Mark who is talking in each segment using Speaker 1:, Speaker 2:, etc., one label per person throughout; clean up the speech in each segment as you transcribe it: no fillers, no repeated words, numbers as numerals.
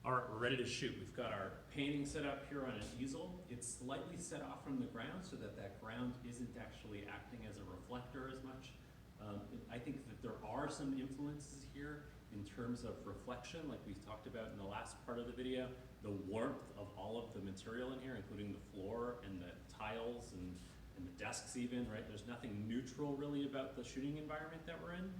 Speaker 1: All right, we're ready to shoot. We've got our painting set up here on an easel. It's slightly set off from the ground so that that ground isn't actually acting as a reflector as much. I think that there are some influences here in terms of reflection, like we talked about in the last part of the video. The warmth of all of the material in here, including the floor and the tiles and the desks even, right? There's nothing neutral really about the shooting environment that we're in.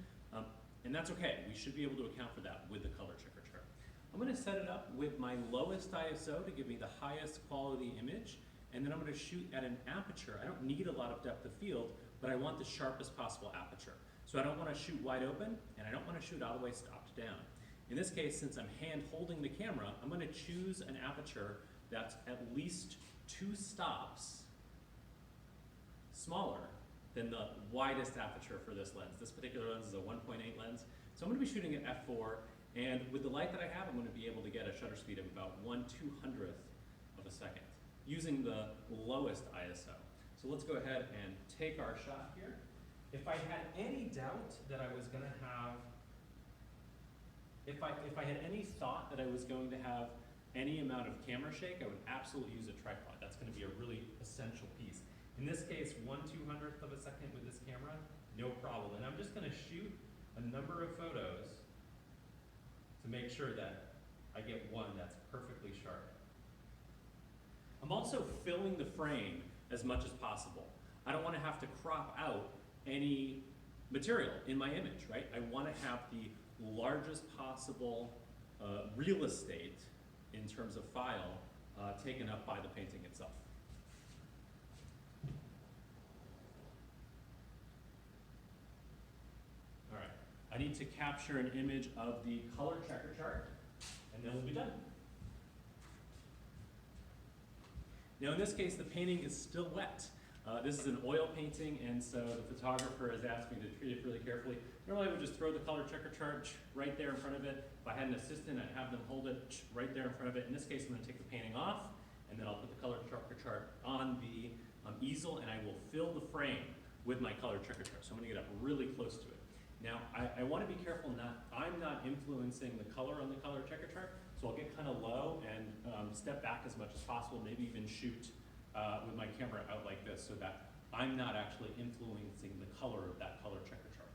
Speaker 1: And that's okay. We should be able to account for that with the color checker chart. I'm going to set it up with my lowest ISO to give me the highest quality image, and then I'm going to shoot at an aperture. I don't need a lot of depth of field, but I want the sharpest possible aperture. So I don't want to shoot wide open, and I don't want to shoot all the way stopped down. In this case, since I'm hand holding the camera, I'm going to choose an aperture that's at least 2 stops smaller than the widest aperture for this lens. This particular lens is a 1.8 lens. So I'm going to be shooting at f4, and with the light that I have, I'm going to be able to get a shutter speed of about 1/200th of a second using the lowest ISO. So let's go ahead and take our shot here. If I had any doubt that I was going to have, if I had any thought that I was going to have any amount of camera shake, I would absolutely use a tripod. That's going to be a really essential piece. In this case, 1/200th of a second with this camera, no problem. And I'm just going to shoot a number of photos to make sure that I get one that's perfectly sharp. I'm also filling the frame as much as possible. I don't want to have to crop out any material in my image, right? I want to have the largest possible real estate in terms of file taken up by the painting itself. All right, I need to capture an image of the color checker chart, and then we'll be done. Now in this case, the painting is still wet. This is an oil painting, and so the photographer has asked me to treat it really carefully. Normally I would just throw the color checker chart right there in front of it. If I had an assistant, I'd have them hold it right there in front of it. In this case, I'm going to take the painting off, and then I'll put the color checker chart on the easel, and I will fill the frame with my color checker chart. So I'm going to get up really close to it. Now, I want to be careful I'm not influencing the color on the color checker chart, so I'll get kind of low and step back as much as possible, maybe even shoot with my camera out like this so that I'm not actually influencing the color of that color checker chart.